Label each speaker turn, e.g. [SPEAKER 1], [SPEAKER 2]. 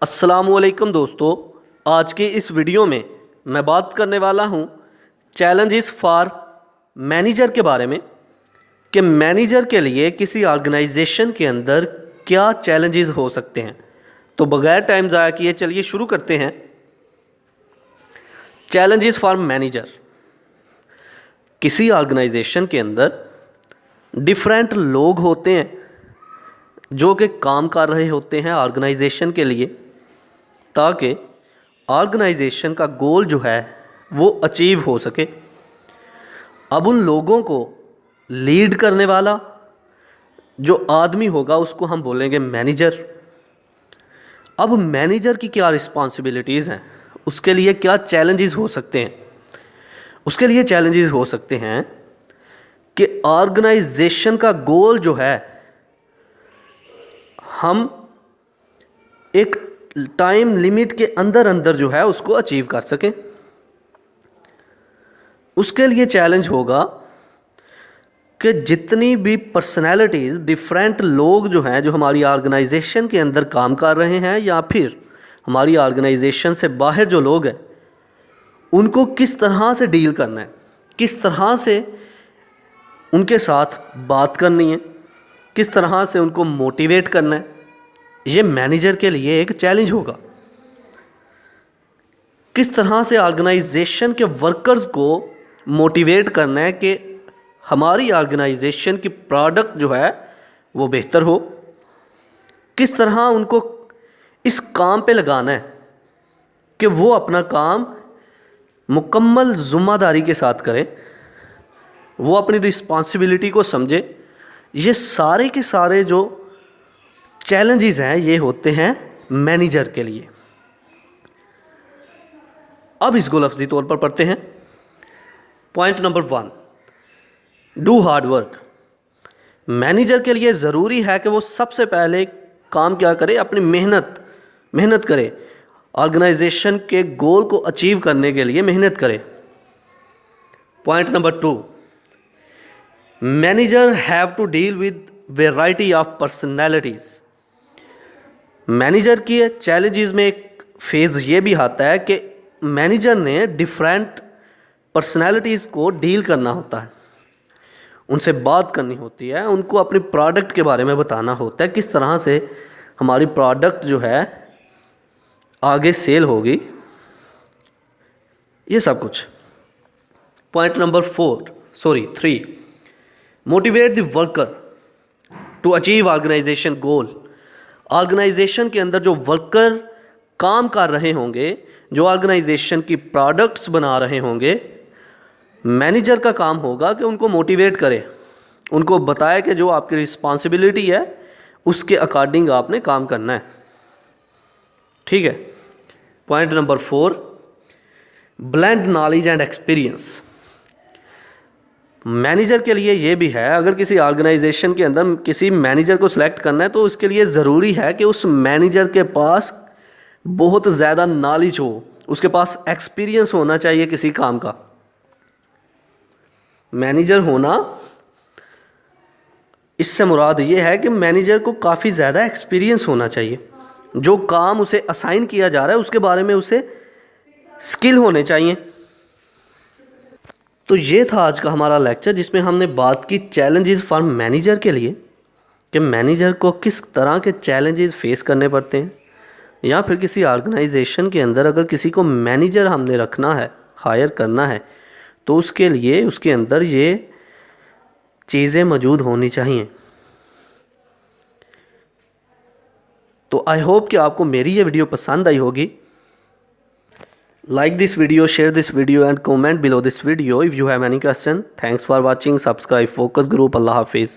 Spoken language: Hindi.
[SPEAKER 1] अस्सलामुअलैकुम दोस्तों, आज की इस वीडियो में मैं बात करने वाला हूँ चैलेंजेस फॉर मैनेजर के बारे में कि मैनेजर के लिए किसी ऑर्गेनाइजेशन के अंदर क्या चैलेंजेस हो सकते हैं। तो बगैर टाइम ज़ाया किए चलिए शुरू करते हैं। Challenges for manager. किसी ऑर्गेनाइजेशन के अंदर डिफरेंट लोग होते हैं जो कि काम कर रहे होते हैं ऑर्गेनाइजेशन के लिए, ताकि ऑर्गेनाइजेशन का गोल जो है वो अचीव हो सके। अब उन लोगों को लीड करने वाला जो आदमी होगा उसको हम बोलेंगे मैनेजर। अब मैनेजर की क्या रिस्पॉन्सिबिलिटीज़ हैं, उसके लिए क्या चैलेंजेस हो सकते हैं। उसके लिए चैलेंजेस हो सकते हैं कि ऑर्गेनाइजेशन का गोल जो है हम एक टाइम लिमिट के अंदर अंदर जो है उसको अचीव कर सकें। उसके लिए चैलेंज होगा कि जितनी भी पर्सनैलिटीज़, डिफरेंट लोग जो हैं जो हमारी ऑर्गेनाइजेशन के अंदर काम कर रहे हैं या फिर हमारी ऑर्गेनाइजेशन से बाहर जो लोग हैं, उनको किस तरह से डील करना है, किस तरह से उनके साथ बात करनी है, किस तरह से उनको मोटिवेट करना है। ये मैनेजर के लिए एक चैलेंज होगा। किस तरह से ऑर्गेनाइजेशन के वर्कर्स को मोटिवेट करना है कि हमारी ऑर्गेनाइजेशन की प्रोडक्ट जो है वो बेहतर हो। किस तरह उनको इस काम पे लगाना है कि वो अपना काम मुकम्मल ज़िम्मेदारी के साथ करें, वो अपनी रिस्पॉन्सिबिलिटी को समझे। ये सारे के सारे जो चैलेंजेस हैं ये होते हैं मैनेजर के लिए। अब इसको लफ्ज़ी तौर पर पढ़ते हैं। Point number 1, do hard work. Manager के लिए ज़रूरी है कि वो सबसे पहले काम क्या करे, अपनी मेहनत करे, ऑर्गेनाइजेशन के गोल को अचीव करने के लिए मेहनत करे। Point number 2, manager have to deal with variety of personalities. Manager की चैलेंजेस में एक फेज़ ये भी आता है कि मैनेजर ने डिफरेंट पर्सनैलिटीज़ को डील करना होता है, उनसे बात करनी होती है, उनको अपनी प्रोडक्ट के बारे में बताना होता है, किस तरह से हमारी प्रोडक्ट जो है आगे सेल होगी, ये सब कुछ। Point number 3, motivate the worker to achieve organization goal. Organization के अंदर जो वर्कर काम कर रहे होंगे, जो ऑर्गेनाइजेशन की प्रोडक्ट्स बना रहे होंगे, मैनेजर का काम होगा कि उनको मोटिवेट करे, उनको बताए कि जो आपकी रिस्पॉन्सिबिलिटी है उसके अकॉर्डिंग आपने काम करना है। ठीक है। Point number 4, blend knowledge and experience. Manager के लिए ये भी है, अगर किसी ऑर्गेनाइजेशन के अंदर किसी मैनेजर को सिलेक्ट करना है तो इसके लिए ज़रूरी है कि उस मैनेजर के पास बहुत ज़्यादा नॉलेज हो, उसके पास एक्सपीरियंस होना चाहिए किसी काम का। मैनेजर होना, इससे मुराद ये है कि मैनेजर को काफ़ी ज़्यादा एक्सपीरियंस होना चाहिए। जो काम उसे असाइन किया जा रहा है उसके बारे में उसे स्किल होने चाहिए। तो ये था आज का हमारा लेक्चर, जिसमें हमने बात की चैलेंजेस फॉर मैनेजर के लिए कि मैनेजर को किस तरह के चैलेंजेस फेस करने पड़ते हैं, या फिर किसी ऑर्गेनाइजेशन के अंदर अगर किसी को मैनेजर हमने रखना है, हायर करना है, तो उसके लिए उसके अंदर ये चीज़ें मौजूद होनी चाहिए। तो आई होप कि आपको मेरी ये वीडियो पसंद आई होगी। Like this video, share this video and comment below this video if you have any question. Thanks for watching. Subscribe focus group. अल्लाह हाफिज़।